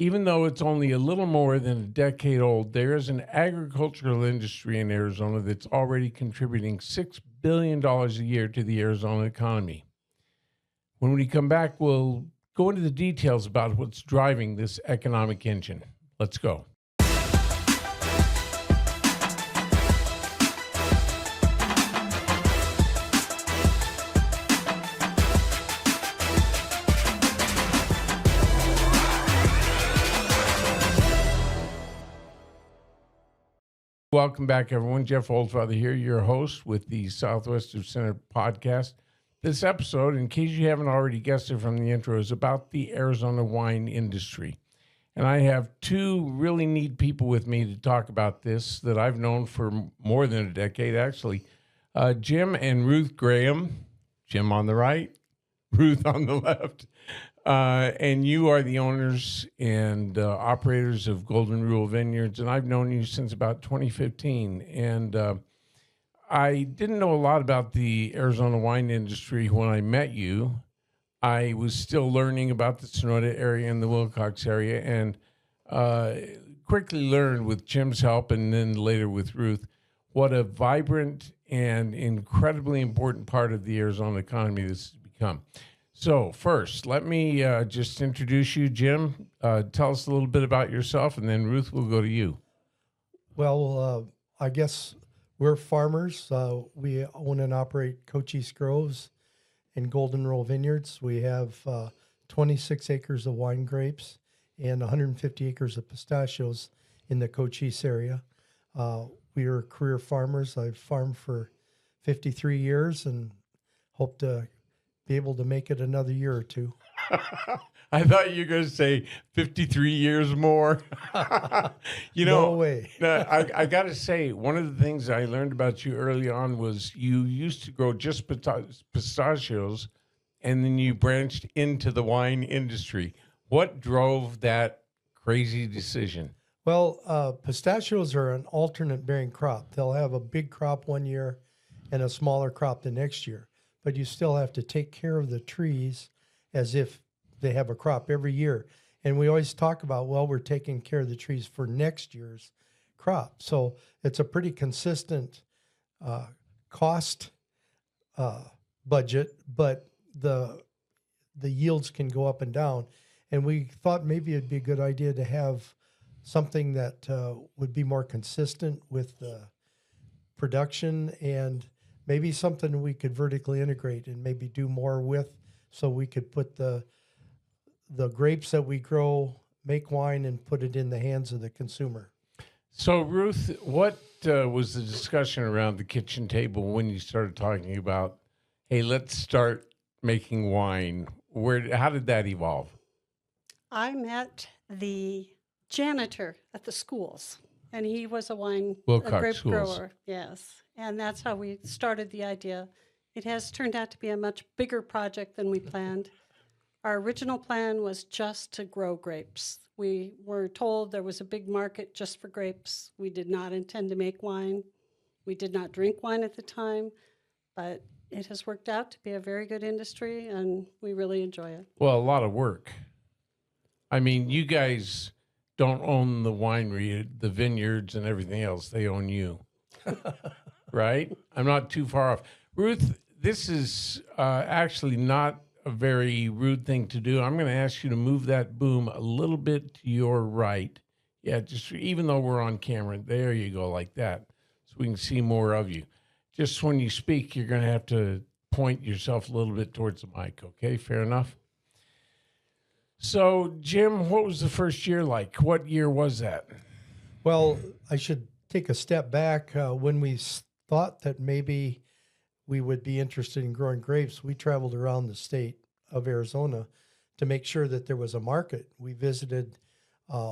Even though it's only a little more than a decade old, there is an agricultural industry in Arizona that's already contributing $6 billion a year to the Arizona economy. When we come back, we'll go into the details about what's driving this economic engine. Let's go. Welcome back, everyone. Jeff Oldfather here, your host with the Southwest of Center podcast. This episode, in case you haven't already guessed it from the intro, is about the Arizona wine industry. And I have two really neat people with me to talk about this that I've known for more than a decade, actually. Jim and Ruth Graham. Jim on the right, Ruth on the left. And you are the owners and operators of Golden Rule Vineyards, and I've known you since about 2015. And I didn't know a lot about the Arizona wine industry when I met you. I was still learning about the Sonora area and the Wilcox area, and quickly learned with Jim's help and then later with Ruth what a vibrant and incredibly important part of the Arizona economy this has become. So first, let me just introduce you, Jim. Tell us a little bit about yourself, and then Ruth will go to you. Well, I guess we're farmers. We own and operate Cochise Groves and Golden Rule Vineyards. We have 26 acres of wine grapes and 150 acres of pistachios in the Cochise area. We are career farmers. I've farmed for 53 years and hope to be able to make it another year or two. I thought you were going to say 53 years more. No way. I got to say, one of the things I learned about you early on was you used to grow just pistachios, and then you branched into the wine industry. What drove that crazy decision? Well, pistachios are an alternate bearing crop. They'll have a big crop one year and a smaller crop the next year. But you still have to take care of the trees as if they have a crop every year. And we always talk about, well, we're taking care of the trees for next year's crop. So it's a pretty consistent cost budget, but the yields can go up and down. And we thought maybe it'd be a good idea to have something that would be more consistent with the production and maybe something we could vertically integrate and maybe do more with, so we could put the grapes that we grow, make wine, and put it in the hands of the consumer. So, Ruth, what was the discussion around the kitchen table when you started talking about, hey, let's start making wine? How did that evolve? I met the janitor at the schools, and he was a grape schools. grower. Yes. And that's how we started the idea. It has turned out to be a much bigger project than we planned. Our original plan was just to grow grapes. We were told there was a big market just for grapes. We did not intend to make wine. We did not drink wine at the time, but it has worked out to be a very good industry, and we really enjoy it. Well, a lot of work. I mean, you guys don't own the winery, the vineyards, and everything else. They own you. Right? I'm not too far off. Ruth, this is actually not a very rude thing to do. I'm going to ask you to move that boom a little bit to your right. Yeah, just even though we're on camera, there you go, like that, so we can see more of you. Just when you speak, you're going to have to point yourself a little bit towards the mic, okay? Fair enough? So, Jim, what was the first year like? What year was that? Well, I should take a step back. When we thought that maybe we would be interested in growing grapes, we traveled around the state of Arizona to make sure that there was a market. We visited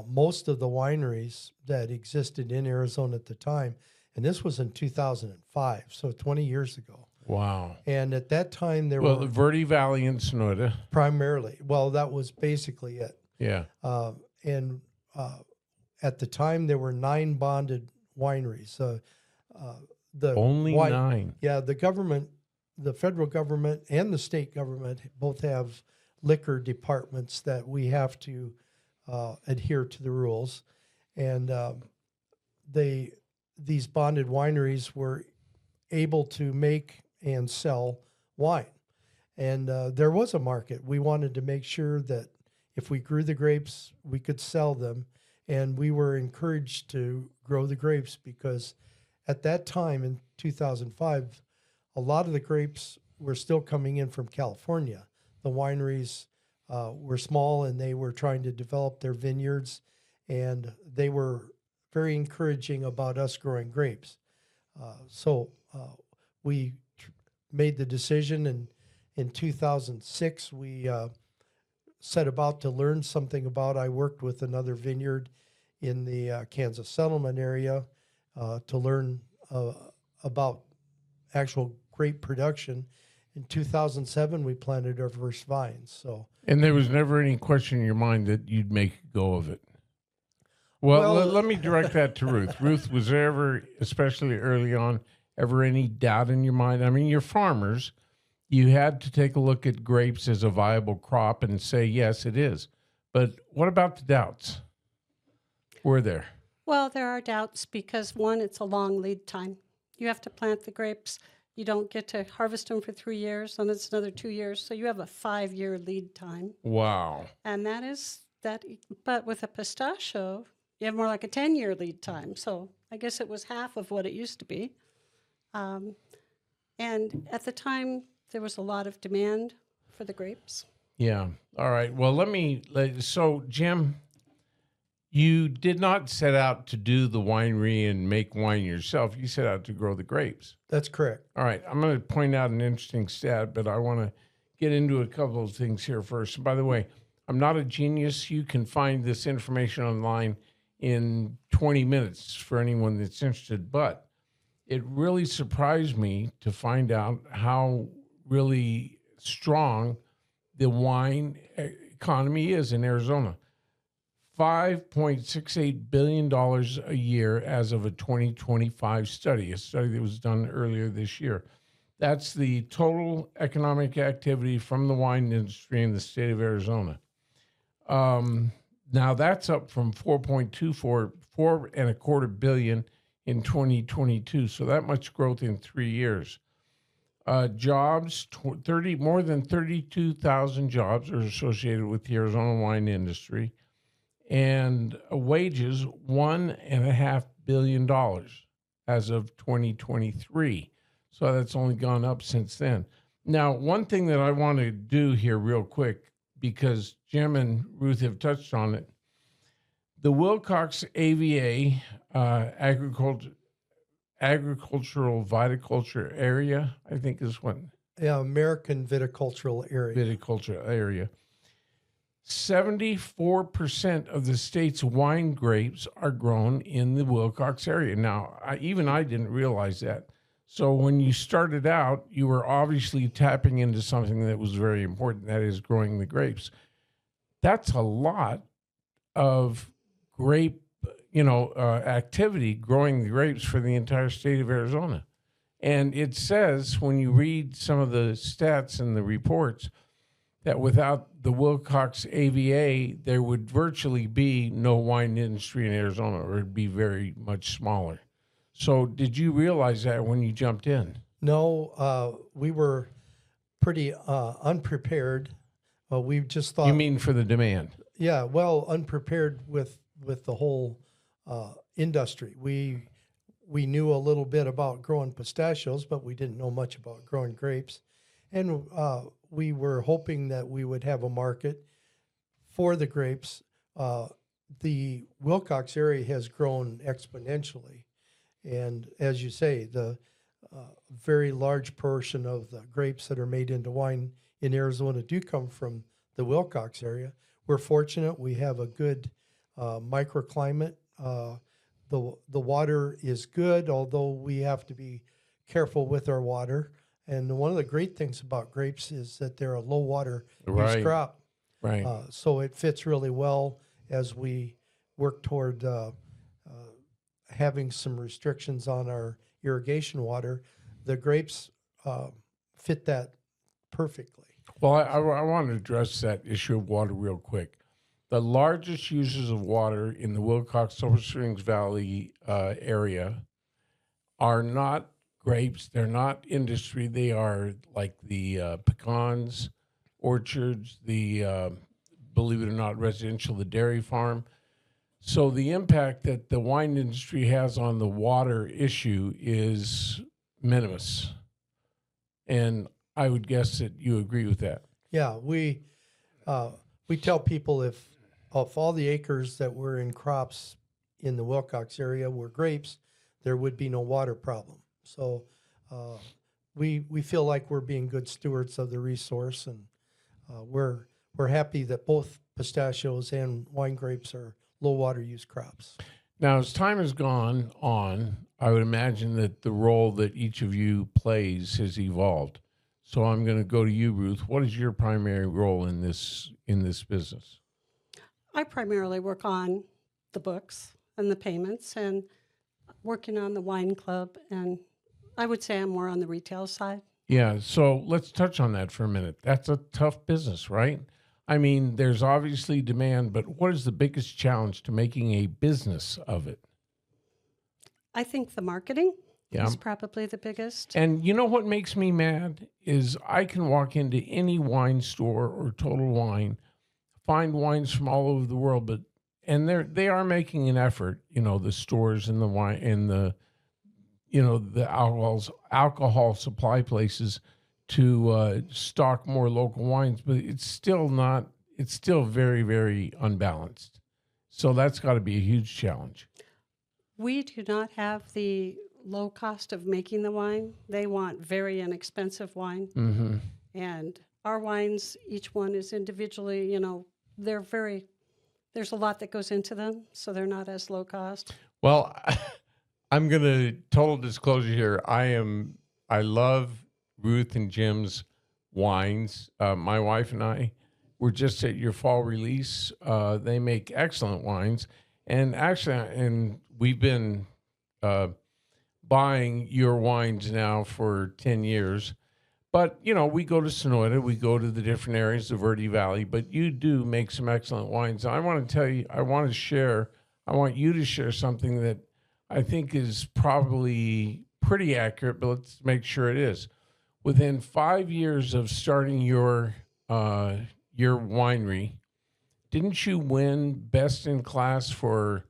most of the wineries that existed in Arizona at the time, and this was in 2005, so 20 years ago. Wow. And at that time, there Well, were the Verde Valley and Sonora. primarily, well, that was basically it. Yeah. And at the time, there were 9 bonded wineries. Only 9. Yeah, the government, the federal government and the state government both have liquor departments that we have to adhere to the rules. And these bonded wineries were able to make and sell wine. And there was a market. We wanted to make sure that if we grew the grapes, we could sell them. And we were encouraged to grow the grapes because at that time in 2005, a lot of the grapes were still coming in from California. The wineries were small and they were trying to develop their vineyards, and they were very encouraging about us growing grapes. So we made the decision, and in 2006, we set about to learn something about. I worked with another vineyard in the Kansas settlement area to learn about actual grape production. In 2007, we planted our first vines. So, And there was never any question in your mind that you'd make a go of it. Well, let me direct that to Ruth. Ruth, was there ever, especially early on, ever any doubt in your mind? I mean, you're farmers. You had to take a look at grapes as a viable crop and say, yes, it is. But what about the doubts? Were there? Well, there are doubts because, one, it's a long lead time. You have to plant the grapes. You don't get to harvest them for 3 years, and it's another 2 years. So you have a 5-year lead time. Wow. And that is that. But with a pistachio, you have more like a 10-year lead time. So I guess it was half of what it used to be. And at the time, there was a lot of demand for the grapes. Yeah. All right. Well, so Jim, you did not set out to do the winery and make wine yourself. You set out to grow the grapes. that's correct. All right. I'm going to point out an interesting stat, but I want to get into a couple of things here first. By the way, I'm not a genius. You can find this information online in 20 minutes for anyone that's interested, but it really surprised me to find out how really strong the wine economy is in Arizona. $5.68 billion a year as of a 2025 study, a study that was done earlier this year. That's the total economic activity from the wine industry in the state of Arizona. Now that's up from 4.25 billion in 2022. So that much growth in 3 years. Jobs, more than 32,000 jobs are associated with the Arizona wine industry, and wages $1.5 billion as of 2023. So that's only gone up since then. Now, one thing that I want to do here real quick, because Jim and Ruth have touched on it, the Wilcox AVA agricultural viticulture area, I think is what. Yeah, American viticultural area. Viticulture area. 74% of the state's wine grapes are grown in the Wilcox area. Now, I didn't realize that. So when you started out, you were obviously tapping into something that was very important, that is growing the grapes. That's a lot of grape, activity growing the grapes for the entire state of Arizona. And it says, when you read some of the stats and the reports, that without the Wilcox AVA, there would virtually be no wine industry in Arizona, or it'd be very much smaller. So did you realize that when you jumped in? No, we were pretty unprepared. We just thought. You mean for the demand? Yeah, well, unprepared with the whole industry. We knew a little bit about growing pistachios, but we didn't know much about growing grapes. And we were hoping that we would have a market for the grapes. The Wilcox area has grown exponentially. And as you say, the very large portion of the grapes that are made into wine in Arizona do come from the Wilcox area. We're fortunate. We have a good microclimate. The water is good, although we have to be careful with our water. And one of the great things about grapes is that they're a low water use crop. Right. So it fits really well as we work toward having some restrictions on our irrigation water. The grapes fit that perfectly. Well, I want to address that issue of water real quick. the largest users of water in the Wilcox Silver Springs Valley area are not grapes. They're not industry. They are like the pecans, orchards, the believe it or not, residential, the dairy farm. So the impact that the wine industry has on the water issue is minimus. And I would guess that you agree with that. Yeah, we tell people if of all the acres that were in crops in the Wilcox area were grapes, there would be no water problem. So we feel like we're being good stewards of the resource, and we're happy that both pistachios and wine grapes are low water use crops. Now, as time has gone on, I would imagine that the role that each of you plays has evolved. So I'm going to go to you, Ruth. What is your primary role in this business? I primarily work on the books and the payments and working on the wine club. And I would say I'm more on the retail side. Yeah, so let's touch on that for a minute. That's a tough business, right? I mean, there's obviously demand, but what is the biggest challenge to making a business of it? I think the marketing is probably the biggest. And you know what makes me mad is I can walk into any wine store or Total Wine, find wines from all over the world, and they are making an effort, the stores and the wine and the alcohol supply places to stock more local wines, but it's still very, very unbalanced. So that's got to be a huge challenge. We do not have the low cost of making the wine. They want very inexpensive wine. Mm-hmm. And our wines, each one is individually, there's a lot that goes into them, so they're not as low cost. Well, I'm going to total disclosure here. I love Ruth and Jim's wines. My wife and I were just at your fall release. They make excellent wines. And actually, we've been buying your wines now for 10 years. But, we go to Sonoyta, we go to the different areas of Verde Valley, but you do make some excellent wines. I want to tell you, I want you to share something that I think is probably pretty accurate, but let's make sure it is. Within 5 years of starting your winery, didn't you win best in class for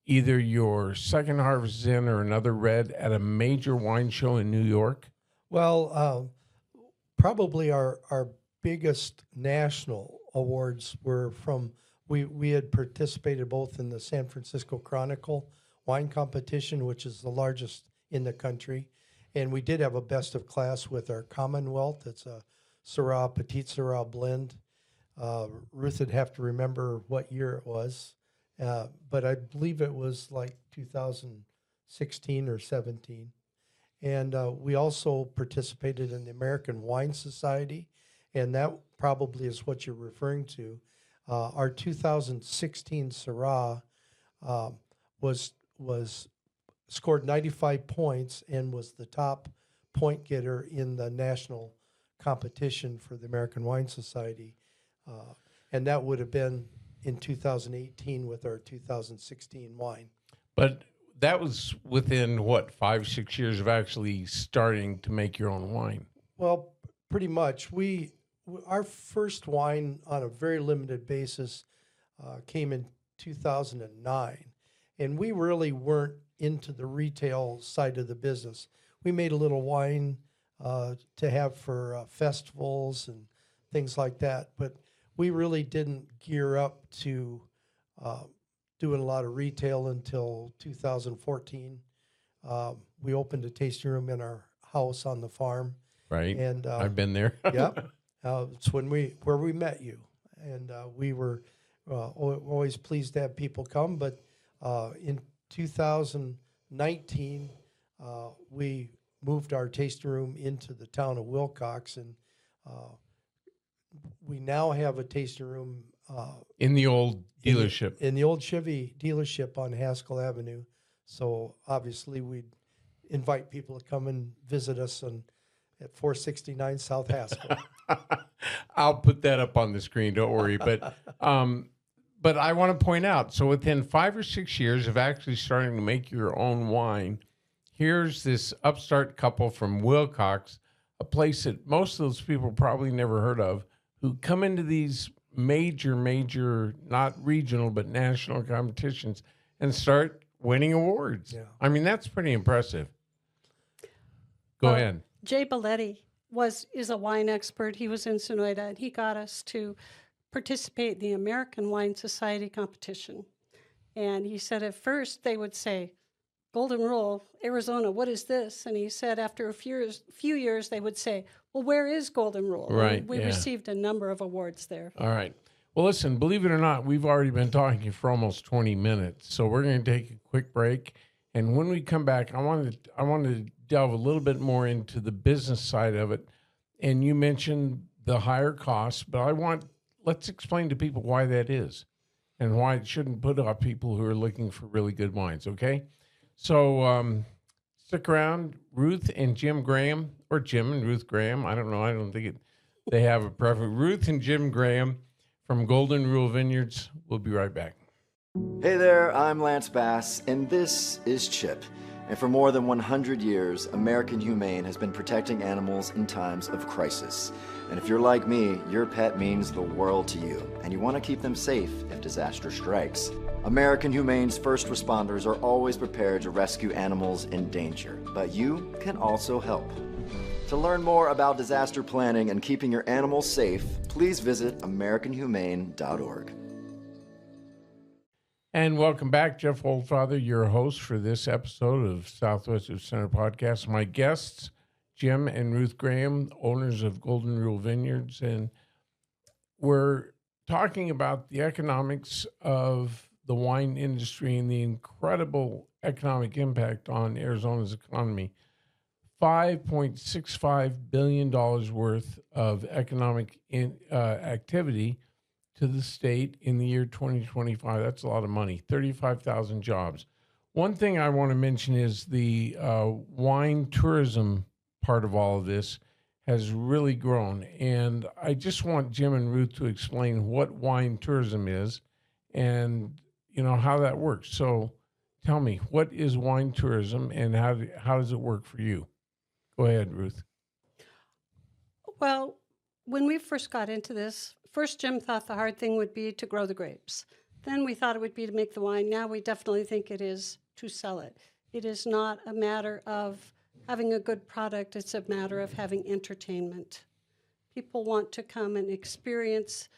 either your second Harvest Inn or another red at a major wine show in New York? Well, probably our biggest national awards were from, we had participated both in the San Francisco Chronicle wine competition, which is the largest in the country. And we did have a best of class with our Commonwealth. It's a Syrah, Petite Syrah blend. Ruth would have to remember what year it was. But I believe it was like 2016 or 17. And we also participated in the American Wine Society, and that probably is what you're referring to. Our 2016 Syrah was scored 95 points and was the top point getter in the national competition for the American Wine Society. And that would have been in 2018 with our 2016 wine. But that was within, 5-6 years of actually starting to make your own wine? Well, pretty much. Our first wine on a very limited basis came in 2009. And we really weren't into the retail side of the business. We made a little wine to have for festivals and things like that. But we really didn't gear up to doing a lot of retail until 2014. We opened a tasting room in our house on the farm. Right. And I've been there. Yep. It's where we met you. And we were always pleased to have people come. But in 2019, we moved our tasting room into the town of Wilcox, and we now have a tasting room in the old dealership. In the old Chevy dealership on Haskell Avenue. So obviously we'd invite people to come and visit us at 469 South Haskell. I'll put that up on the screen, don't worry. But But I want to point out, so within 5 or 6 years of actually starting to make your own wine, here's this upstart couple from Wilcox, a place that most of those people probably never heard of, who come into these major, not regional, but national competitions and start winning awards. Yeah. I mean, that's pretty impressive. Go Well, ahead. Jay Belletti is a wine expert. He was in Sonoyta, and he got us to participate in the American Wine Society competition. And he said at first they would say, Golden Rule, Arizona, what is this? And he said after a few years they would say, well, where is Golden Rule? Right, And we yeah. received a number of awards there. All right. Well, listen, believe it or not, we've already been talking for almost 20 minutes. So we're going to take a quick break. And when we come back, I want to delve a little bit more into the business side of it. And you mentioned the higher costs, but let's explain to people why that is and why it shouldn't put off people who are looking for really good wines, okay? So stick around. Ruth and Jim Graham, or Jim and Ruth Graham, I don't know. I don't think they have a preference. Ruth and Jim Graham from Golden Rule Vineyards. We'll be right back. Hey there, I'm Lance Bass, and this is Chip. And for more than 100 years, American Humane has been protecting animals in times of crisis. And if you're like me, your pet means the world to you, and you want to keep them safe if disaster strikes. American Humane's first responders are always prepared to rescue animals in danger, but you can also help. To learn more about disaster planning and keeping your animals safe, please visit AmericanHumane.org. And welcome back, Jeff Oldfather, your host for this episode of Southwest of Center Podcast. My guests, Jim and Ruth Graham, owners of Golden Rule Vineyards, and we're talking about the economics of the wine industry and the incredible economic impact on Arizona's economy. $5.65 billion worth of economic activity to the state in the year 2025. That's a lot of money, 35,000 jobs. One thing I want to mention is the wine tourism part of all of this has really grown. And I just want Jim and Ruth to explain what wine tourism is and, how that works. So tell me, what is wine tourism and how does it work for you? Go ahead, Ruth. Well, when we first got into this, first Jim thought the hard thing would be to grow the grapes. Then we thought it would be to make the wine. Now we definitely think it is to sell it. It is not a matter of having a good product. It's a matter of having entertainment. People want to come and experience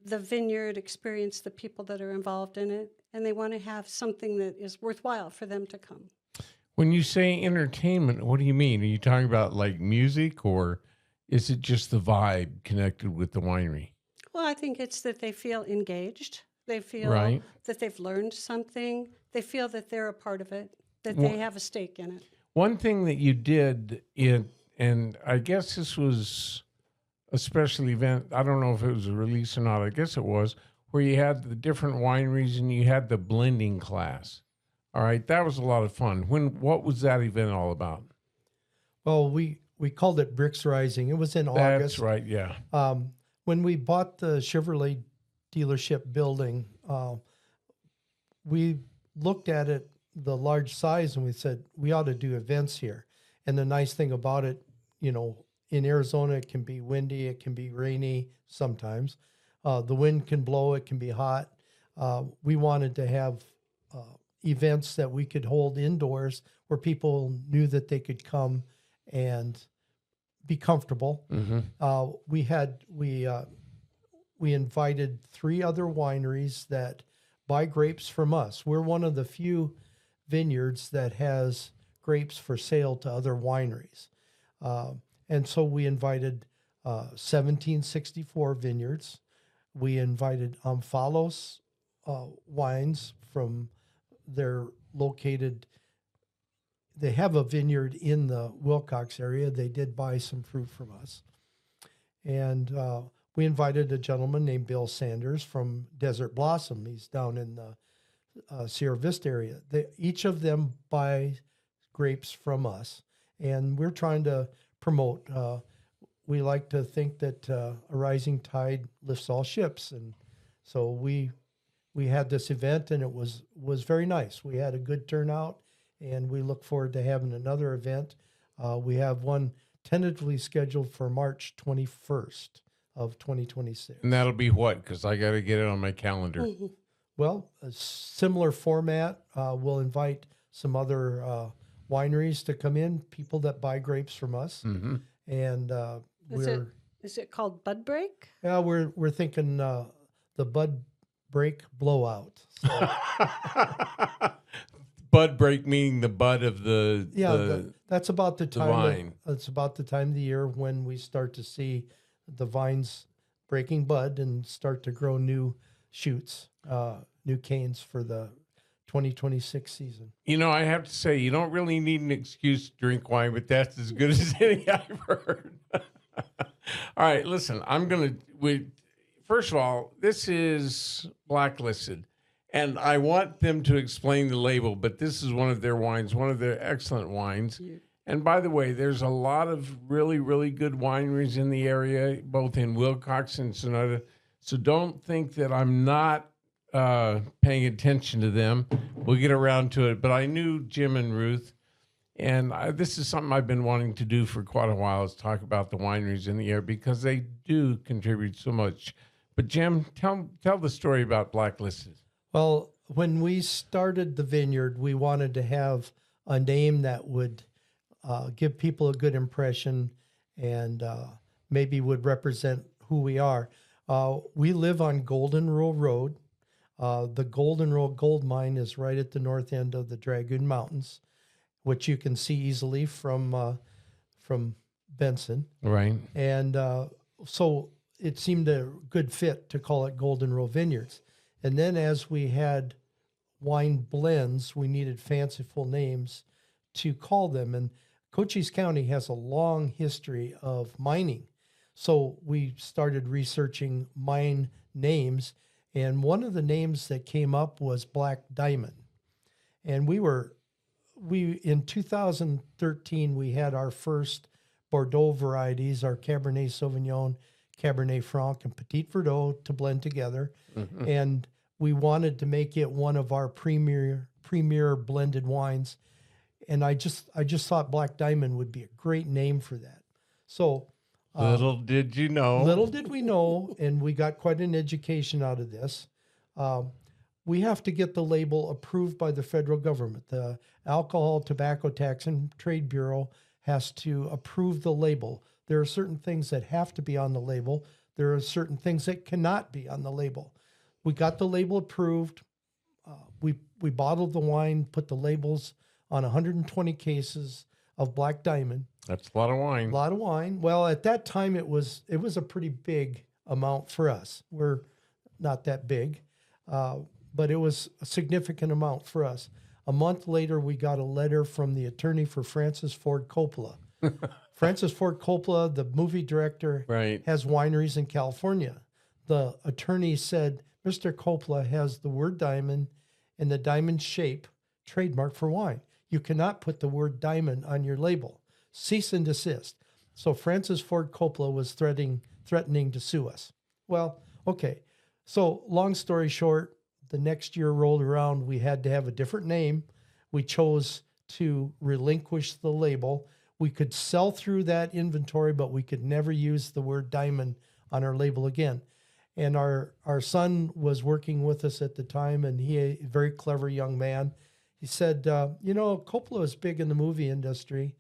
the vineyard, experience the people that are involved in it, and they want to have something that is worthwhile for them to come. When you say entertainment, what do you mean? Are you talking about like music, or is it just the vibe connected with the winery? Well, I think it's that they feel engaged. They feel Right. that they've learned something. They feel that they're a part of it, that they have a stake in it. One thing that you did, and I guess this was a special event. I don't know if it was a release or not. I guess it was, where you had the different wineries and you had the blending class. All right, that was a lot of fun. What was that event all about? Well, we called it Bricks Rising. It was in That's August. right, yeah. When we bought the Chevrolet dealership building, we looked at it, the large size, and we said, we ought to do events here. And the nice thing about it, in Arizona, it can be windy, it can be rainy sometimes. The wind can blow, it can be hot. We wanted to have events that we could hold indoors where people knew that they could come and be comfortable. Mm-hmm. We invited 3 other wineries that buy grapes from us. We're one of the few vineyards that has grapes for sale to other wineries. And so we invited 1764 vineyards. We invited Amphalos wines from they have a vineyard in the Wilcox area. They did buy some fruit from us. And we invited a gentleman named Bill Sanders from Desert Blossom. He's down in the Sierra Vista area. Each of them buy grapes from us, and we're trying to promote. We like to think that a rising tide lifts all ships, and so we we had this event, and it was very nice. We had a good turnout, and we look forward to having another event. We have one tentatively scheduled for March 21st of 2026. And that'll be what? Because I got to get it on my calendar. Well, a similar format. We'll invite some other wineries to come in, people that buy grapes from us, and Is it called Bud Break? we're thinking the Bud Break Blowout. So, Bud break meaning the bud of the that's about the time. vine. It's about the time of the year when we start to see the vines breaking bud and start to grow new shoots, new canes for the 2026 season. You know, I have to say, you don't really need an excuse to drink wine, but that's as good as any I've heard. All right, listen, first of all, this is blacklisted, and I want them to explain the label, but this is one of their wines, one of their excellent wines. Yeah. And by the way, there's a lot of really, really good wineries in the area, both in Wilcox and Sonoma. So don't think that I'm not paying attention to them. We'll get around to it. But I knew Jim and Ruth, and this is something I've been wanting to do for quite a while, is talk about the wineries in the area because they do contribute so much. But Jim, tell the story about Blacklisted. Well, when we started the vineyard, we wanted to have a name that would give people a good impression and maybe would represent who we are. We live on Golden Rule Road. The Golden Rule Gold Mine is right at the north end of the Dragoon Mountains, which you can see easily from Benson. Right. And so it seemed a good fit to call it Golden Rule Vineyards. And then as we had wine blends, we needed fanciful names to call them. And Cochise County has a long history of mining. So we started researching mine names. And one of the names that came up was Black Diamond. And in 2013, we had our first Bordeaux varieties, our Cabernet Sauvignon, Cabernet Franc, and Petit Verdot to blend together. Mm-hmm. And we wanted to make it one of our premier blended wines. And I just thought Black Diamond would be a great name for that. So little did you know. Little did we know, and we got quite an education out of this. We have to get the label approved by the federal government. The Alcohol, Tobacco Tax and Trade Bureau has to approve the label. There are certain things that have to be on the label. There are certain things that cannot be on the label. We got the label approved. We bottled the wine, put the labels on 120 cases of Black Diamond. That's a lot of wine. A lot of wine. Well, at that time, it was a pretty big amount for us. We're not that big, but it was a significant amount for us. A month later, we got a letter from the attorney for Francis Ford Coppola. Francis Ford Coppola, the movie director, right, has wineries in California. The attorney said, Mr. Coppola has the word diamond and the diamond shape trademark for wine. You cannot put the word diamond on your label. Cease and desist. So Francis Ford Coppola was threatening to sue us. Well, okay. So long story short, the next year rolled around. We had to have a different name. We chose to relinquish the label. We could sell through that inventory, but we could never use the word diamond on our label again. And our son was working with us at the time, and he, a very clever young man, he said, Coppola is big in the movie industry,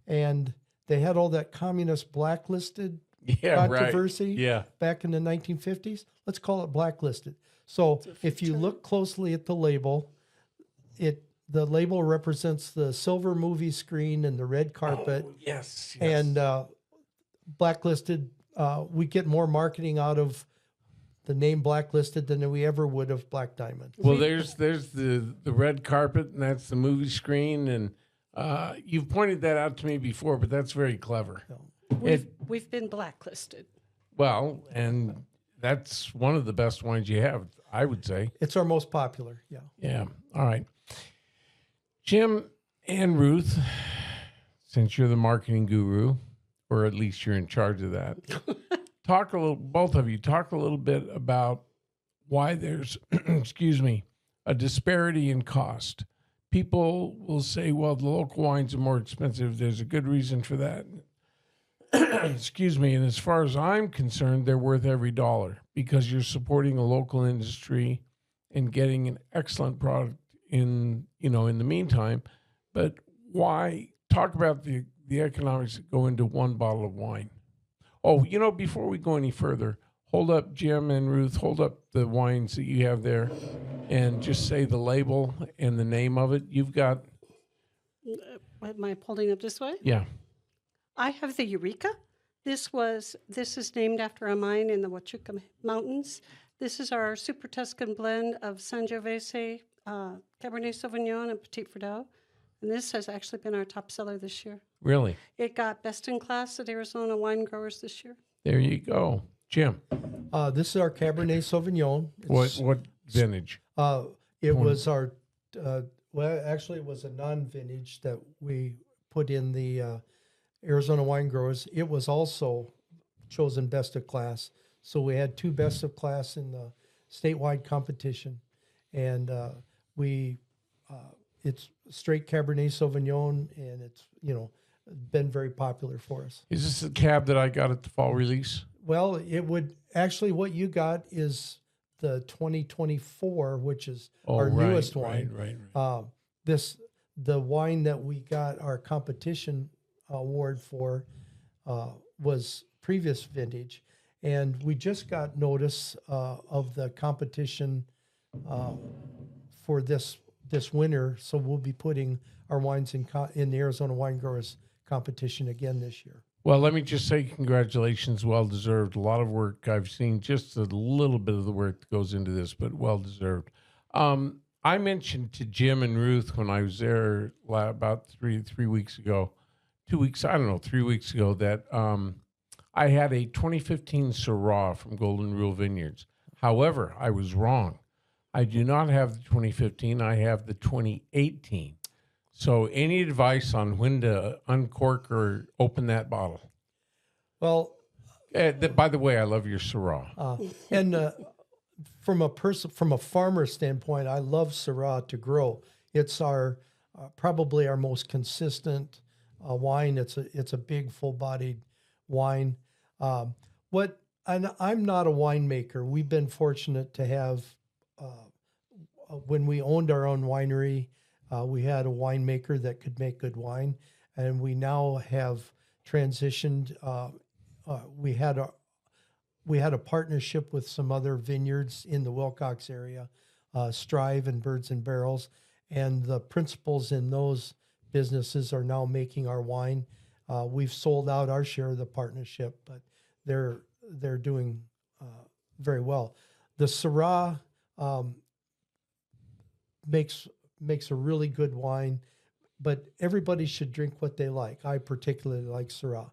and they had all that communist blacklisted controversy back in the 1950s. Let's call it Blacklisted. So if you look closely at the label, the label represents the silver movie screen and the red carpet. Oh, yes. And Blacklisted, we get more marketing out of the name Blacklisted than we ever would of Black Diamond. Well, there's the red carpet, and that's the movie screen, and you've pointed that out to me before, but that's very clever. We've been blacklisted. Well, and that's one of the best wines you have, I would say. It's our most popular, yeah. Yeah, all right. Jim and Ruth, since you're the marketing guru, or at least you're in charge of that, both of you talk a little bit about why there's, excuse me, a disparity in cost. People will say, well, the local wines are more expensive. There's a good reason for that. Excuse me. And as far as I'm concerned, they're worth every dollar because you're supporting a local industry and getting an excellent product in the meantime. But why talk about the economics that go into one bottle of wine? Oh, before we go any further, hold up, Jim and Ruth, hold up the wines that you have there and just say the label and the name of it. You've got, Am I holding up this way? yeah. I have the Eureka. This is named after a mine in the Huachuca Mountains. This is our Super Tuscan blend of Sangiovese, Cabernet Sauvignon, and Petit Verdot. And this has actually been our top seller this year. Really? It got best in class at Arizona Wine Growers this year. There you go. Jim, This is our Cabernet Sauvignon. what vintage? It was our, actually it was a non-vintage that we put in the Arizona Wine Growers. It was also chosen best of class. So we had 2 best of class in the statewide competition. And it's straight Cabernet Sauvignon, and it's, been very popular for us. Is this the cab that I got at the fall release? Well, it would actually, what you got is the 2024, which is our newest wine. Right. The wine that we got our competition award for was previous vintage, and we just got notice of the competition for this winter. So we'll be putting our wines in the Arizona Wine Growers competition again this year. Well, let me just say congratulations, well-deserved. A lot of work. I've seen just a little bit of the work that goes into this, but well-deserved. I mentioned to Jim and Ruth when I was there about 3 weeks ago, 2 weeks, 3 weeks ago, that I had a 2015 Syrah from Golden Rule Vineyards. However, I was wrong. I do not have the 2015. I have the 2018. So any advice on when to uncork or open that bottle? Well, by the way, I love your Syrah. and from a farmer standpoint, I love Syrah to grow. It's our probably our most consistent wine. It's a big, full-bodied wine. And I'm not a winemaker. We've been fortunate to have when we owned our own winery. We had a winemaker that could make good wine, and we now have transitioned. We had a partnership with some other vineyards in the Wilcox area, Strive and Birds and Barrels, and the principals in those businesses are now making our wine. We've sold out our share of the partnership, but they're doing very well. The Syrah makes a really good wine, but everybody should drink what they like. I particularly like Syrah.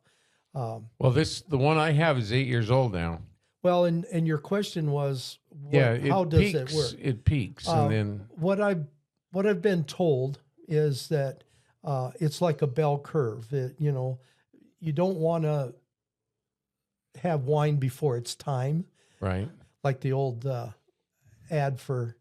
Well, the one I have is 8 years old now. Well, and your question was, how does peaks, it work? It peaks, and then what I've been told is that it's like a bell curve. You don't want to have wine before it's time, right, like the old ad for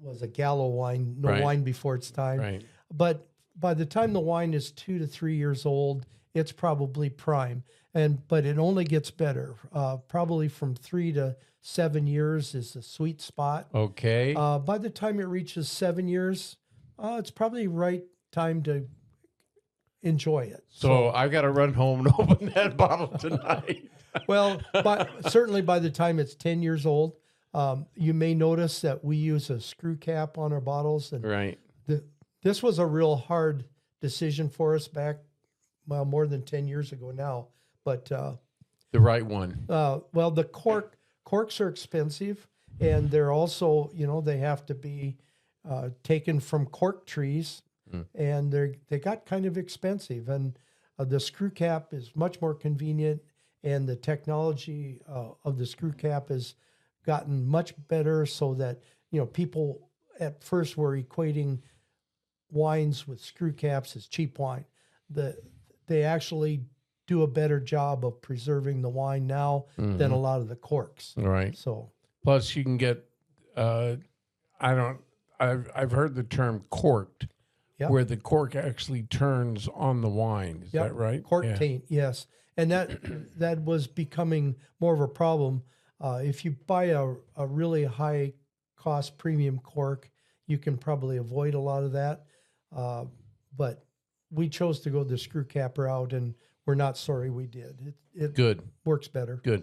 was a Gallo wine, no wine before it's time. Right. But by the time the wine is 2 to 3 years old, it's probably prime. But it only gets better. Probably from 3 to 7 years is the sweet spot. Okay. By the time it reaches 7 years, it's probably right time to enjoy it. So I got to run home and open that bottle tonight. Well, certainly by the time it's 10 years old, you may notice that we use a screw cap on our bottles. And right. This was a real hard decision for us back, more than 10 years ago now. But the right one. Well, the corks are expensive, and they're also, they have to be taken from cork trees, and they got kind of expensive. And the screw cap is much more convenient, and the technology of the screw cap has gotten much better, so that people at first were equating wines with screw caps as cheap wine. They actually do a better job of preserving the wine now than a lot of the corks. Right. So Plus, you can get, I've heard the term corked, Yep. where the cork actually turns on the wine. Is Yep. that right? Cork Yeah. taint, yes. And that was becoming more of a problem. If you buy a really high cost premium cork, you can probably avoid a lot of that. But we chose to go the screw cap route, and we're not sorry we did. It Good. works better. Good.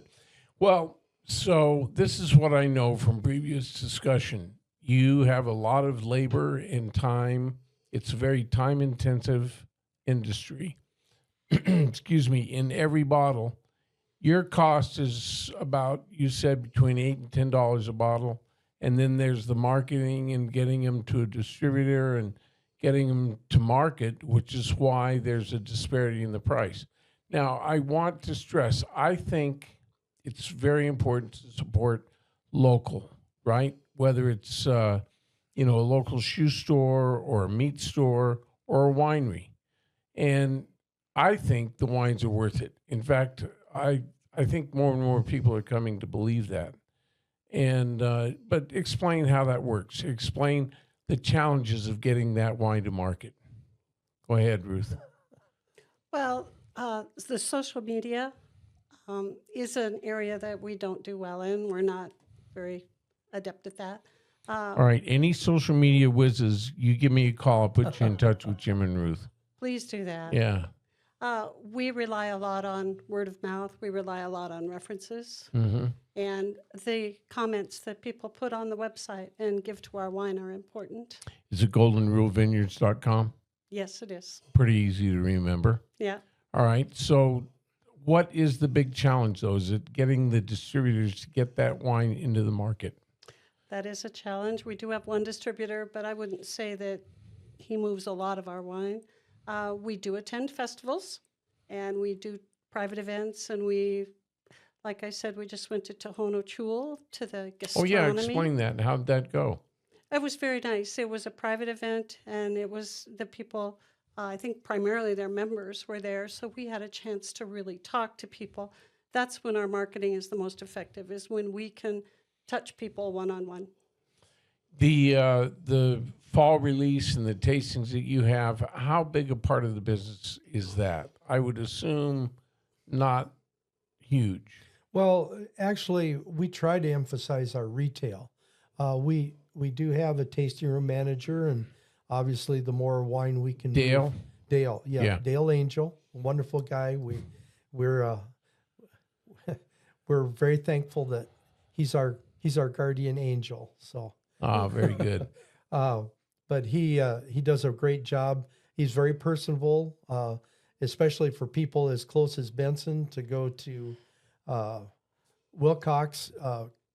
Well, so this is what I know from previous discussion. You have a lot of labor and time. It's a very time-intensive industry. Excuse me. In every bottle, your cost is about, you said, between $8 and $10 a bottle, and then there's the marketing and getting them to a distributor and getting them to market, which is why there's a disparity in the price. Now, I want to stress, I think it's very important to support local, right? Whether it's a local shoe store or a meat store or a winery. And I think the wines are worth it. In fact, I think more and more people are coming to believe that. And but explain how that works. Explain the challenges of getting that wine to market. Go ahead, Ruth. Well, the social media is an area that we don't do well in. We're not very adept at that. All right. Any social media whizzes, you give me a call. I'll put you in touch with Jim and Ruth. Please do that. Yeah. We rely a lot on word of mouth. We rely a lot on references. Mm-hmm. And the comments that people put on the website and give to our wine are important. Is it goldenrulevineyards.com? Yes, it is. Pretty easy to remember. Yeah. All right. So what is the big challenge, though? Is it getting the distributors to get that wine into the market? That is a challenge. We do have one distributor, but I wouldn't say that he moves a lot of our wine. We do attend festivals, and we do private events, and like I said, we just went to Tohono Chul to the gastronomy. Oh, yeah. Explain that. How'd that go? It was very nice. It was a private event, and it was the people, I think primarily their members were there, so we had a chance to really talk to people. That's when our marketing is the most effective, is when we can touch people one-on-one. The fall release and the tastings that you have, how big a part of the business is that? I would assume not huge. Well, actually, we try to emphasize our retail. We do have a tasting room manager, and obviously, the more wine we can Dale? Dale, Yeah. Dale Angel, a wonderful guy. We're we're very thankful that he's our guardian angel. So. Very good. But he does a great job. He's very personable, especially for people as close as Benson to go to Wilcox.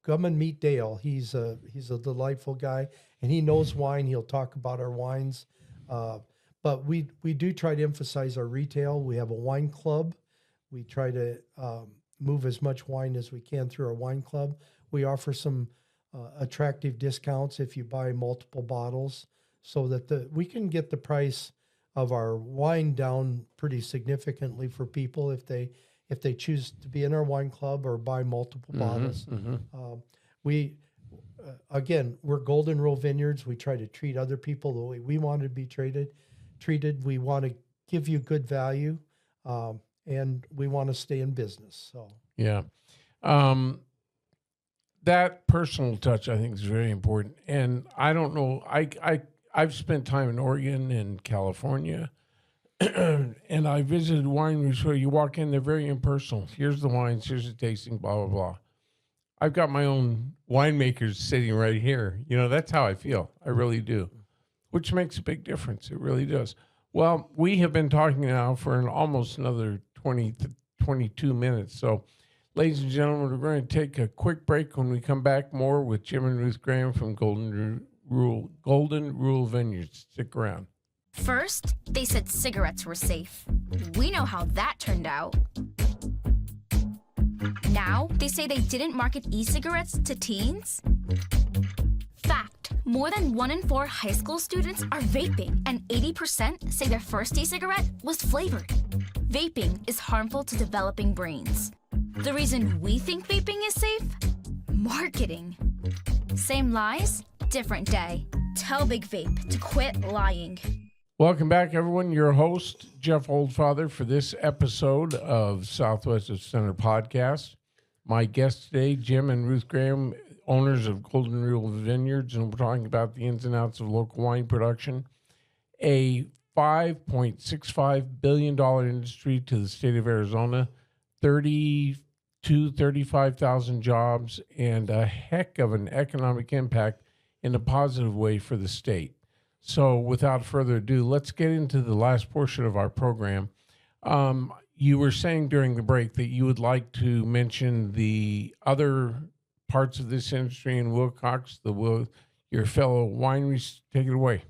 Come and meet Dale. He's a delightful guy, and he knows wine. He'll talk about our wines. But we do try to emphasize our retail. We have a wine club. We try to move as much wine as we can through our wine club. We offer some attractive discounts if you buy multiple bottles, so that we can get the price of our wine down pretty significantly for people if they choose to be in our wine club or buy multiple bottles. Mm-hmm. We're Golden Rule Vineyards. We try to treat other people the way we want to be treated. We want to give you good value, and we want to stay in business. So yeah. That personal touch, I think, is very important. And I don't know, I've spent time in Oregon and California, and I visited wineries where you walk in, they're very impersonal. Here's the wines, here's the tasting, blah, blah, blah. I've got my own winemakers sitting right here. That's how I feel. I really do, which makes a big difference. It really does. Well, we have been talking now for almost another 20 to 22 minutes. So, ladies and gentlemen, we're going to take a quick break. When we come back, more with Jim and Ruth Graham from Golden Rule Vineyards. Stick around. First, they said cigarettes were safe. We know how that turned out. Now, they say they didn't market e-cigarettes to teens. Fact, more than 1 in 4 high school students are vaping, and 80% say their first e-cigarette was flavored. Vaping is harmful to developing brains. The reason we think vaping is safe? Marketing. Same lies, different day. Tell Big Vape to quit lying. Welcome back, everyone. Your host, Jeff Oldfather, for this episode of Southwest of Center podcast. My guests today, Jim and Ruth Graham, owners of Golden Rule Vineyards, and we're talking about the ins and outs of local wine production. A $5.65 billion industry to the state of Arizona, 35,000 jobs, and a heck of an economic impact in a positive way for the state. So without further ado, let's get into the last portion of our program. You were saying during the break that you would like to mention the other parts of this industry in Wilcox, your fellow wineries. Take it away.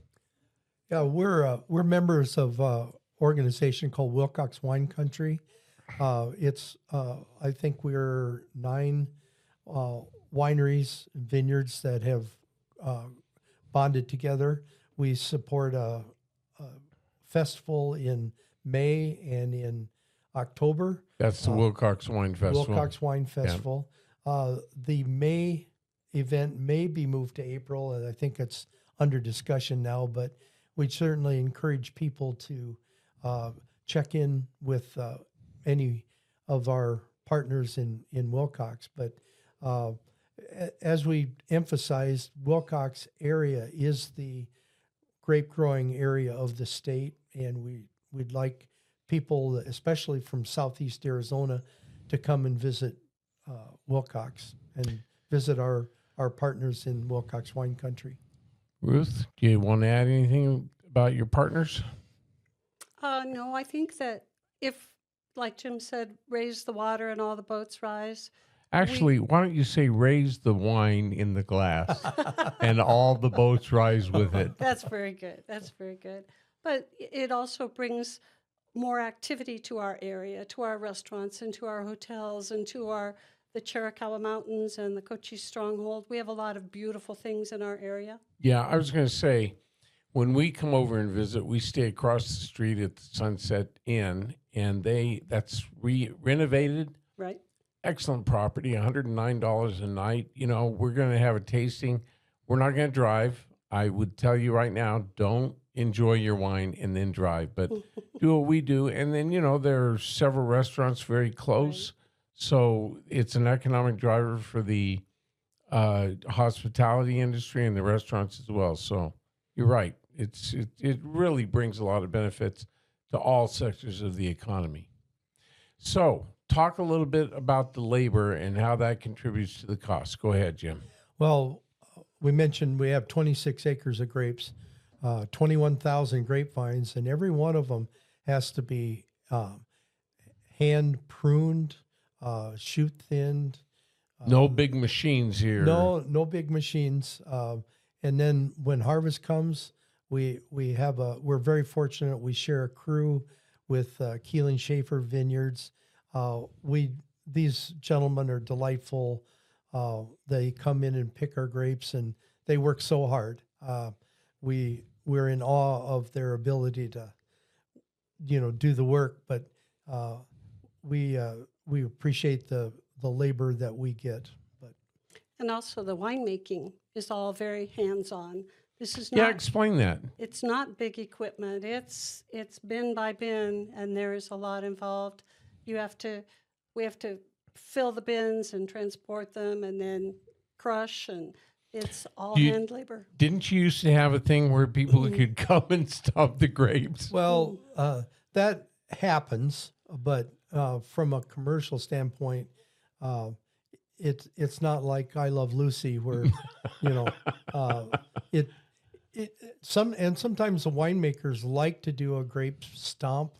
Yeah, we're members of an organization called Wilcox Wine Country. It's I think we're 9 wineries and vineyards that have bonded together. We support a festival in May and in October. That's the Wilcox Wine Festival. Wilcox Wine Festival. The May event may be moved to April, and I think it's under discussion now, but we'd certainly encourage people to check in with any of our partners in Wilcox. But as we emphasized, Wilcox area is the grape growing area of the state, and we'd like people, especially from Southeast Arizona, to come and visit Wilcox and visit our partners in Wilcox Wine Country. Ruth, do you want to add anything about your partners? No, I think that if, like Jim said, raise the water and all the boats rise. Actually, why don't you say raise the wine in the glass and all the boats rise with it? That's very good. That's very good. But it also brings more activity to our area, to our restaurants and to our hotels and to the Chiricahua Mountains and the Cochise Stronghold. We have a lot of beautiful things in our area. Yeah, I was going to say, when we come over and visit, we stay across the street at the Sunset Inn, and that's renovated. Right. Excellent property, $109 a night. You know, we're going to have a tasting. We're not going to drive. I would tell you right now, don't enjoy your wine and then drive, but do what we do. And then, there are several restaurants very close. Right. So it's an economic driver for the hospitality industry and the restaurants as well. So you're right. It really brings a lot of benefits to all sectors of the economy. So talk a little bit about the labor and how that contributes to the cost. Go ahead, Jim. Well, we mentioned we have 26 acres of grapes, 21,000 grapevines, and every one of them has to be hand pruned, shoot thinned. No big machines here. No big machines. And then when harvest comes, we're very fortunate. We share a crew with Keeling Schaefer Vineyards. These gentlemen are delightful. They come in and pick our grapes, and they work so hard. We're in awe of their ability to, do the work, but we appreciate the labor that we get. And also the winemaking is all very hands-on. This is not. Yeah, explain that. It's not big equipment. It's bin by bin, and there is a lot involved. We have to fill the bins and transport them, and then crush, and it's all hand labor. Didn't you used to have a thing where people could come and stop the grapes? Well, that happens, but from a commercial standpoint, it's not like I Love Lucy, where sometimes the winemakers like to do a grape stomp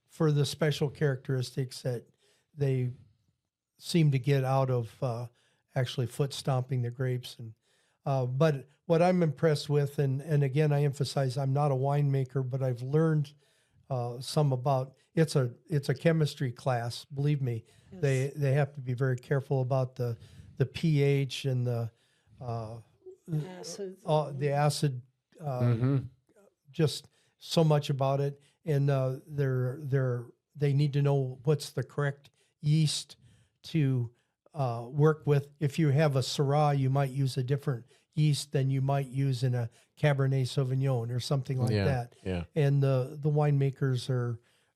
for the special characteristics that they seem to get out of actually foot stomping the grapes. And but what I'm impressed with, and again, I emphasize I'm not a winemaker, but I've learned some about it's a chemistry class. Believe me, yes. They have to be very careful about the pH and the acid. Just so much about it, and they need to know what's the correct yeast to work with. If you have a Syrah, you might use a different yeast than you might use in a Cabernet Sauvignon or something like that. Yeah. And the winemakers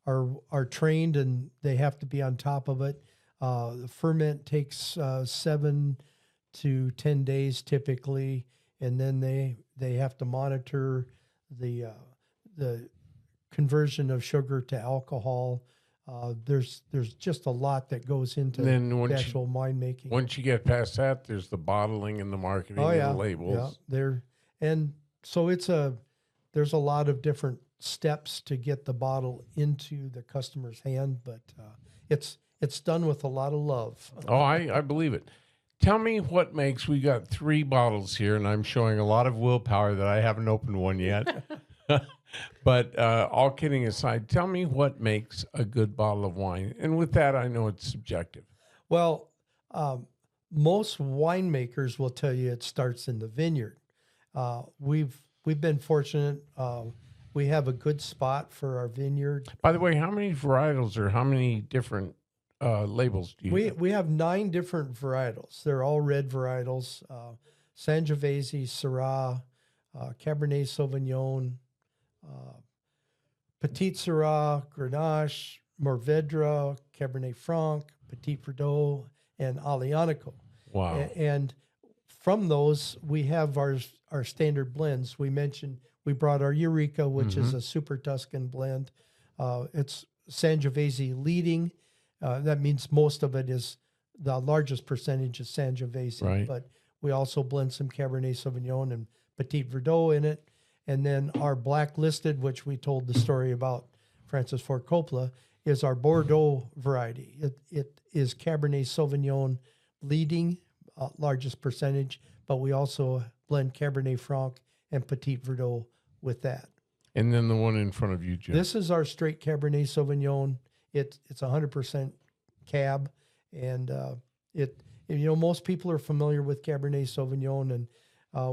are trained, and they have to be on top of it. The ferment takes 7 to 10 days typically, and then they have to monitor the conversion of sugar to alcohol. There's just a lot that goes into the actual winemaking. Once you get past that, there's the bottling and the marketing and the labels. And so there's a lot of different steps to get the bottle into the customer's hand, but it's done with a lot of love. Oh, I believe it. Tell me what makes, we got 3 bottles here, and I'm showing a lot of willpower that I haven't opened one yet. But all kidding aside, tell me what makes a good bottle of wine. And with that, I know it's subjective. Well, most winemakers will tell you it starts in the vineyard. We've been fortunate. We have a good spot for our vineyard. By the way, how many varietals or how many different labels do you have? We have 9 different varietals. They're all red varietals: Sangiovese, Syrah, Cabernet Sauvignon, Petit Syrah, Grenache, Mourvedre, Cabernet Franc, Petit Verdot, and Aglianico. Wow. And from those, we have our standard blends. We brought our Eureka, which is a Super Tuscan blend. It's Sangiovese leading. That means most of it is, the largest percentage is Sangiovese. Right. But we also blend some Cabernet Sauvignon and Petit Verdot in it. And then our blacklisted, which we told the story about Francis Ford Coppola, is our Bordeaux variety. It is Cabernet Sauvignon leading, largest percentage, but we also blend Cabernet Franc and Petit Verdot with that. And then the one in front of you, Jim. This is our straight Cabernet Sauvignon. It's 100% Cab, and most people are familiar with Cabernet Sauvignon, and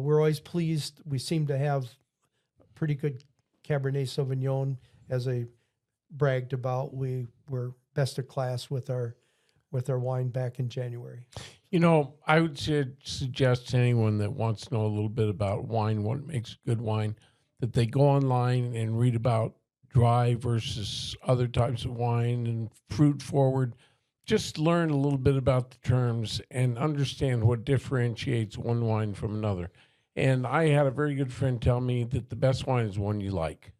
we're always pleased. We seem to have pretty good Cabernet Sauvignon. As I bragged about, we were best of class with our wine back in January. I would suggest to anyone that wants to know a little bit about wine, what makes good wine, that they go online and read about dry versus other types of wine and fruit forward. Just learn a little bit about the terms and understand what differentiates one wine from another. And I had a very good friend tell me that the best wine is one you like.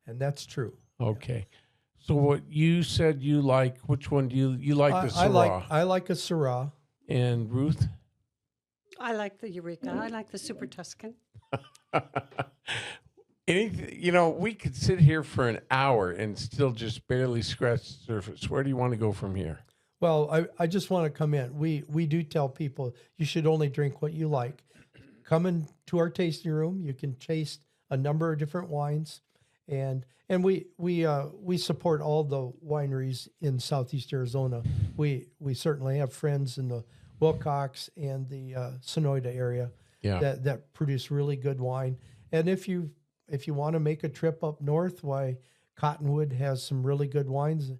And that's true. Okay. So what you said you like, which one do you like? The Syrah. I like a Syrah. And Ruth? I like the Eureka. I like the Super Tuscan. We could sit here for an hour and still just barely scratch the surface. Where do you want to go from here? Well, I just want to come in. We do tell people you should only drink what you like. Come into our tasting room. You can taste a number of different wines, and we support all the wineries in Southeast Arizona. We certainly have friends in the Wilcox and the Sonoyta area that produce really good wine. And if you want to make a trip up north, Cottonwood has some really good wines,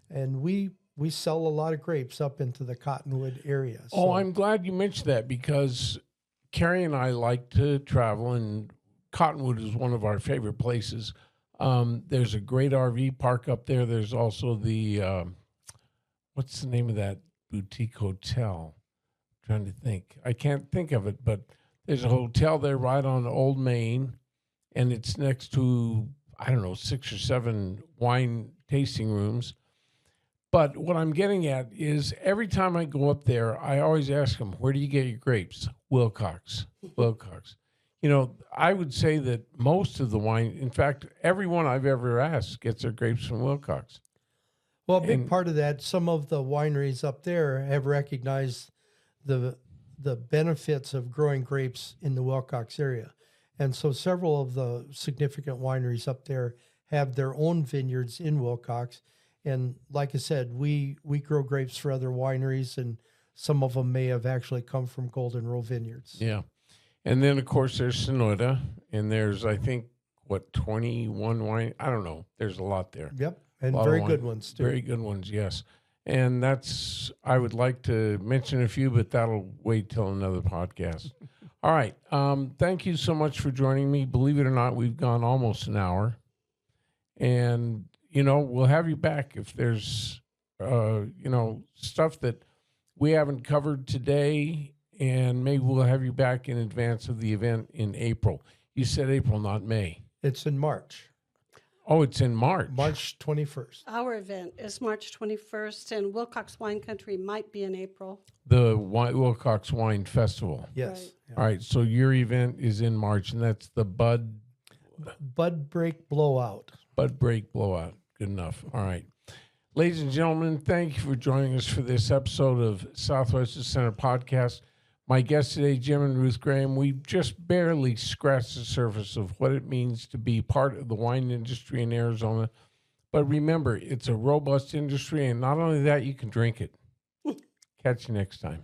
and we sell a lot of grapes up into the Cottonwood area. Oh, I'm glad you mentioned that, because Carrie and I like to travel, and Cottonwood is one of our favorite places. There's a great RV park up there. There's also the, what's the name of that boutique hotel? I'm trying to think. I can't think of it, but there's a hotel there right on Old Main, and it's next to, 6 or 7 wine tasting rooms. But what I'm getting at is every time I go up there, I always ask them, where do you get your grapes? Wilcox. I would say that most of the wine, in fact, everyone I've ever asked gets their grapes from Wilcox. Well, a big part of that, some of the wineries up there have recognized the benefits of growing grapes in the Wilcox area. And so several of the significant wineries up there have their own vineyards in Wilcox. And like I said, we grow grapes for other wineries, and some of them may have actually come from Golden Rule Vineyards. Yeah. And then, of course, there's Sonoyta, and there's, 21 wine. I don't know. There's a lot there. Yep. And very good ones, too. Very good ones, yes. And I would like to mention a few, but that'll wait till another podcast. All right. Thank you so much for joining me. Believe it or not, we've gone almost an hour. And, we'll have you back if there's, stuff that we haven't covered today. And maybe we'll have you back in advance of the event in April. You said April, not May. It's in March. Oh, it's in March. March 21st. Our event is March 21st, and Wilcox Wine Country might be in April. The Wilcox Wine Festival. Yes. Right. Yeah. All right. So your event is in March, and that's the Bud Break Blowout. Break Blowout. Good enough. All right. Ladies and gentlemen, thank you for joining us for this episode of Southwest Center Podcast. My guests today, Jim and Ruth Graham, we just barely scratched the surface of what it means to be part of the wine industry in Arizona. But remember, it's a robust industry, and not only that, you can drink it. Catch you next time.